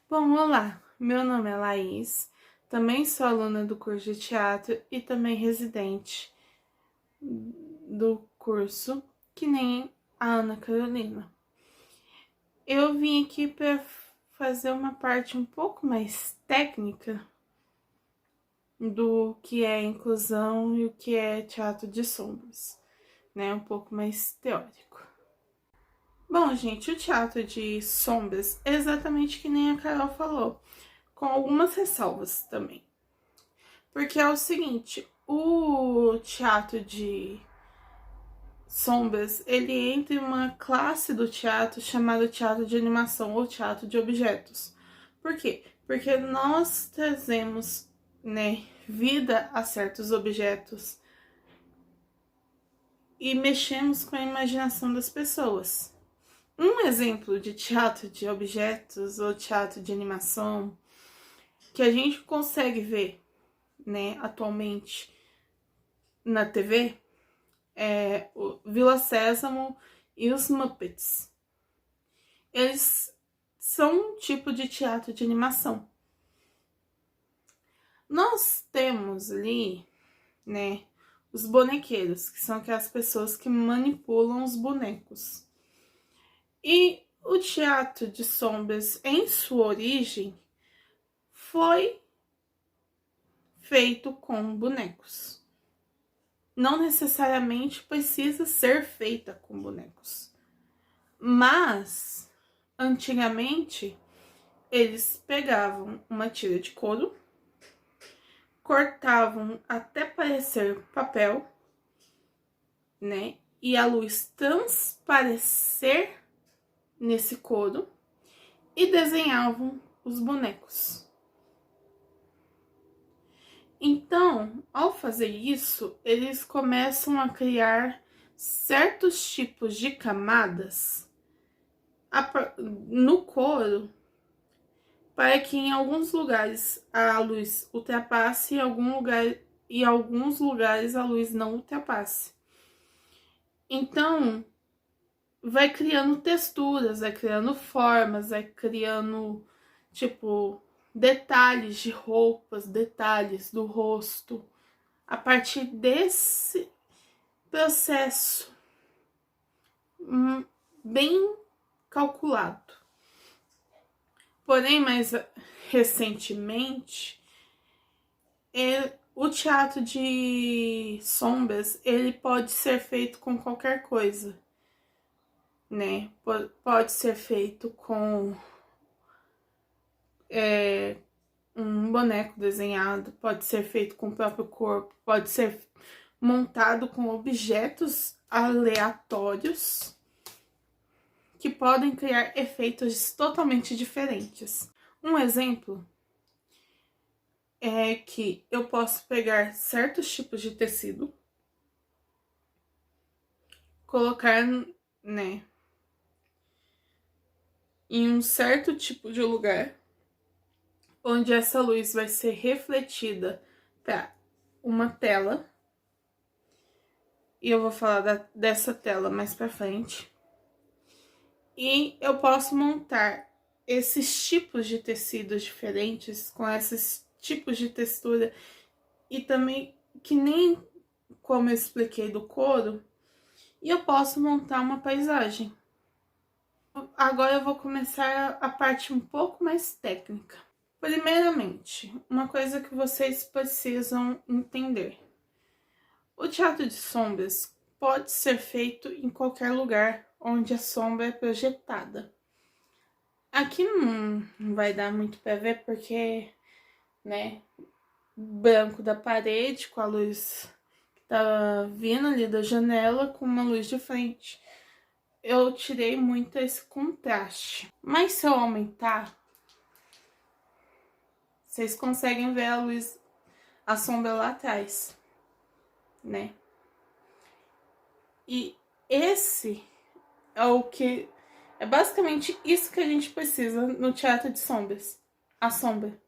Bom, olá, meu nome é Laís, também sou aluna do curso de teatro e também residente do curso, que nem a Ana Carolina. Eu vim aqui para fazer uma parte um pouco mais técnica do que é inclusão e o que é teatro de sombras, né? Um pouco mais teórico. Bom, gente, o teatro de sombras é exatamente que nem a Carol falou, com algumas ressalvas também. Porque é o seguinte, o teatro de sombras, ele entra em uma classe do teatro chamada teatro de animação ou teatro de objetos. Por quê? Porque nós trazemos, né, vida a certos objetos e mexemos com a imaginação das pessoas. Um exemplo de teatro de objetos ou teatro de animação que a gente consegue ver, né, atualmente na TV é o Vila Sésamo e os Muppets. Eles são um tipo de teatro de animação. Nós temos ali, né, os bonequeiros, que são aquelas pessoas que manipulam os bonecos. E o teatro de sombras, em sua origem, foi feito com bonecos. Não necessariamente precisa ser feita com bonecos. Mas, antigamente, eles pegavam uma tira de couro, cortavam até parecer papel, né? E a luz transparecer nesse couro e desenhavam os bonecos. Então, ao fazer isso, eles começam a criar certos tipos de camadas no couro para que em alguns lugares a luz ultrapasse e em alguns lugares a luz não ultrapasse. Então, vai criando texturas, vai criando formas, vai criando, tipo, detalhes de roupas, detalhes do rosto. A partir desse processo bem calculado. Porém, mais recentemente, o teatro de sombras, ele pode ser feito com qualquer coisa, né? Pode ser feito com um boneco desenhado, pode ser feito com o próprio corpo, pode ser montado com objetos aleatórios que podem criar efeitos totalmente diferentes. Um exemplo é que eu posso pegar certos tipos de tecido, colocar, né, em um certo tipo de lugar, onde essa luz vai ser refletida para uma tela, e eu vou falar dessa tela mais para frente. E eu posso montar esses tipos de tecidos diferentes, com esses tipos de textura, e também, que nem como eu expliquei do couro, e eu posso montar uma paisagem. Agora eu vou começar a parte um pouco mais técnica. Primeiramente, uma coisa que vocês precisam entender. O teatro de sombras pode ser feito em qualquer lugar onde a sombra é projetada. Aqui não vai dar muito para ver porque, né, branco da parede com a luz que tá vindo ali da janela com uma luz de frente. Eu tirei muito esse contraste. Mas se eu aumentar, vocês conseguem ver a luz, a sombra lá atrás, né? E esse é o que... É basicamente isso que a gente precisa no teatro de sombras. A sombra.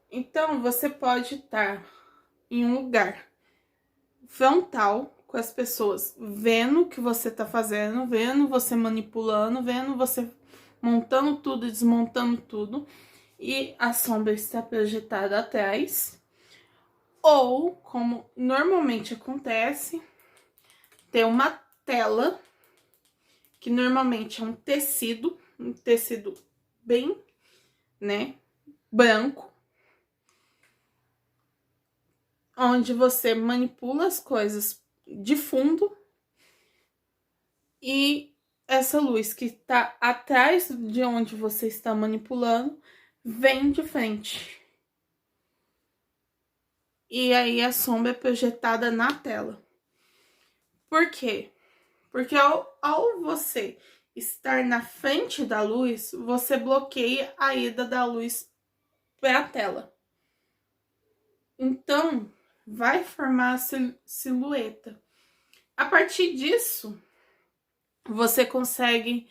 Então, você pode estar em um lugar frontal com as pessoas, vendo o que você tá fazendo, vendo você manipulando, vendo você montando tudo, desmontando tudo, e a sombra está projetada atrás. Ou, como normalmente acontece, ter uma tela, que normalmente é um tecido bem, né, branco, onde você manipula as coisas de fundo e essa luz que está atrás de onde você está manipulando vem de frente. E aí a sombra é projetada na tela. Por quê? Porque ao você estar na frente da luz, você bloqueia a ida da luz para a tela. Então, vai formar a silhueta. A partir disso, você consegue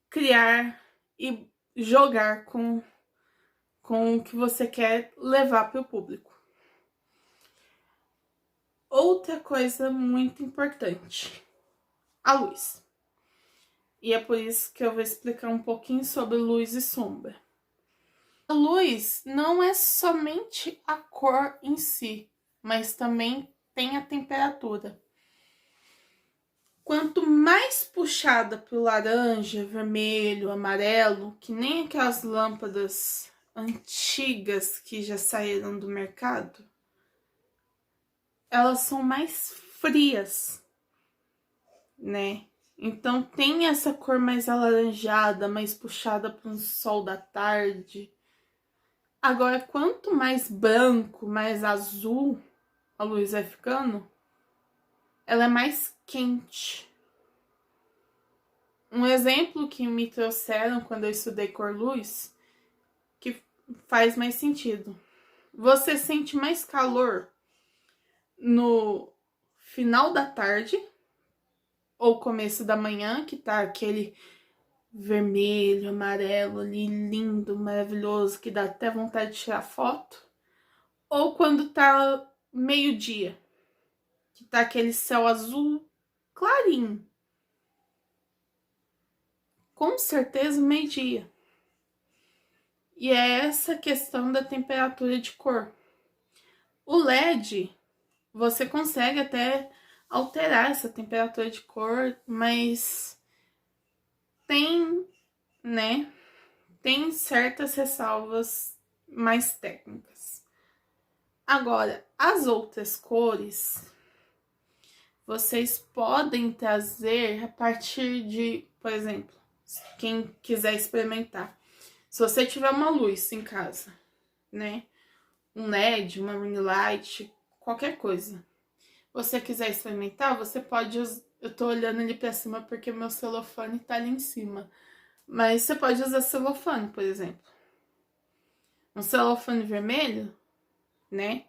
criar e jogar com o que você quer levar para o público. Outra coisa muito importante, a luz. E é por isso que eu vou explicar um pouquinho sobre luz e sombra. A luz não é somente a cor em si, mas também tem a temperatura. Quanto mais puxada para o laranja, vermelho, amarelo, que nem aquelas lâmpadas antigas que já saíram do mercado, elas são mais frias, né? Então tem essa cor mais alaranjada, mais puxada para um sol da tarde. Agora, quanto mais branco, mais azul a luz vai ficando, ela é mais quente. Um exemplo que me trouxeram quando eu estudei cor-luz, que faz mais sentido. Você sente mais calor no final da tarde ou começo da manhã, que tá aquele vermelho, amarelo ali, lindo, maravilhoso, que dá até vontade de tirar foto. Ou quando tá meio-dia, que tá aquele céu azul clarinho. Com certeza meio-dia. E é essa questão da temperatura de cor. O LED, você consegue até alterar essa temperatura de cor, mas tem, né, tem certas ressalvas mais técnicas. Agora, as outras cores, vocês podem trazer a partir de, por exemplo, quem quiser experimentar. Se você tiver uma luz em casa, né, um LED, uma ring light, qualquer coisa, você quiser experimentar, você pode eu tô olhando ali pra cima porque meu celofane tá ali em cima. Mas você pode usar celofane, por exemplo. Um celofane vermelho, né?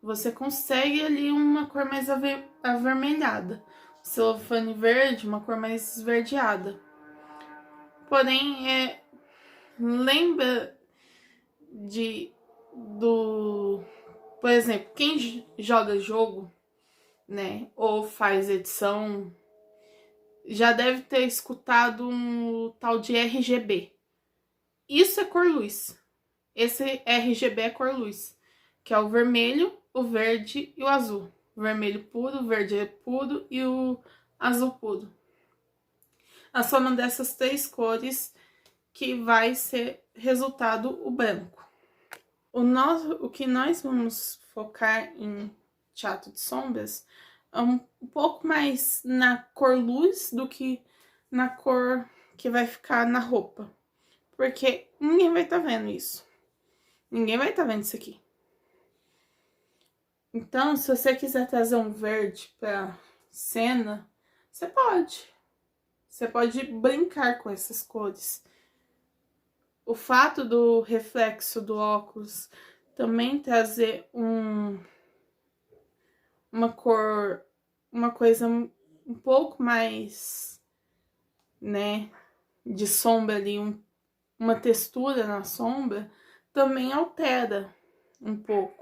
Você consegue ali uma cor mais avermelhada. O celofane verde, uma cor mais esverdeada. Porém, lembra por exemplo, quem joga jogo, né, ou faz edição, já deve ter escutado um tal de RGB. Isso é cor luz. Esse RGB é cor luz, que é o vermelho, o verde e o azul. O vermelho puro, o verde puro e o azul puro. A soma dessas três cores que vai ser resultado o branco. O que nós vamos focar em teatro de sombras é um pouco mais na cor luz do que na cor que vai ficar na roupa. Porque ninguém vai estar vendo isso. Ninguém vai estar vendo isso aqui. Então, se você quiser trazer um verde pra cena, você pode. Você pode brincar com essas cores. O fato do reflexo do óculos também trazer uma cor, uma coisa um pouco mais, né, de sombra ali, uma textura na sombra, também altera um pouco.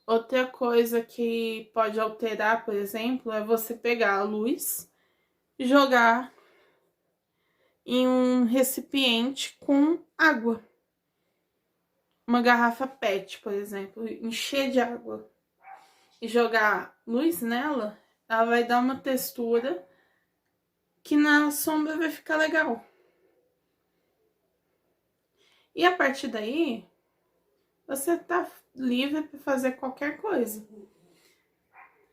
Outra coisa que pode alterar, por exemplo, é você pegar a luz, jogar em um recipiente com água. Uma garrafa PET, por exemplo, encher de água e jogar luz nela, ela vai dar uma textura que na sombra vai ficar legal. E a partir daí, você tá livre para fazer qualquer coisa.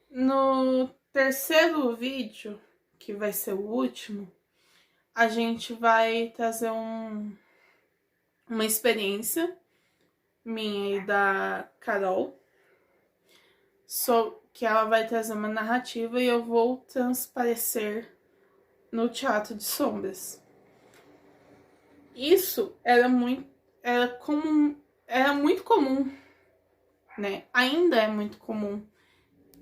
No terceiro vídeo, que vai ser o último, a gente vai trazer uma experiência minha e da Carol, que ela vai trazer uma narrativa e eu vou transparecer no teatro de sombras. Isso era muito comum, né? Ainda é muito comum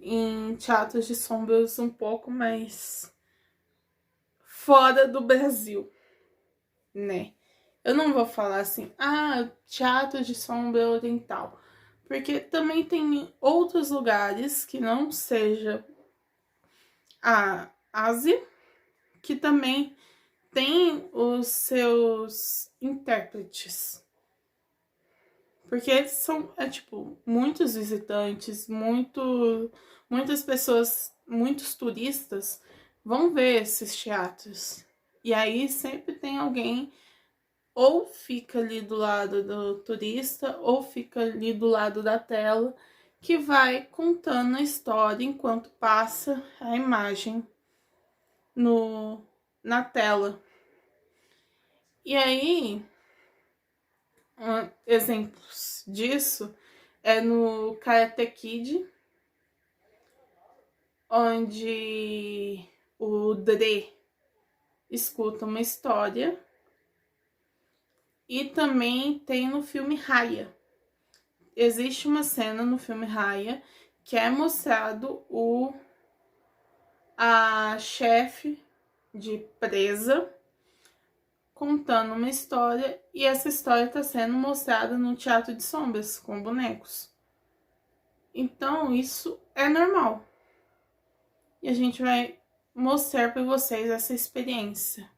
em teatros de sombras um pouco mais fora do Brasil, né? Eu não vou falar assim, teatro de sombra oriental, porque também tem outros lugares que não seja a Ásia, que também tem os seus intérpretes. Porque são, muitos visitantes, muitas pessoas, muitos turistas vão ver esses teatros. E aí sempre tem alguém, ou fica ali do lado do turista, ou fica ali do lado da tela, que vai contando a história enquanto passa a imagem na tela. E aí, exemplos disso é no Karate Kid, onde o Dre escuta uma história, e também tem no filme Raya. Existe uma cena no filme Raya que é mostrado a chefe de presa contando uma história, e essa história está sendo mostrada no teatro de sombras com bonecos. Então isso é normal. E a gente vai mostrar para vocês essa experiência.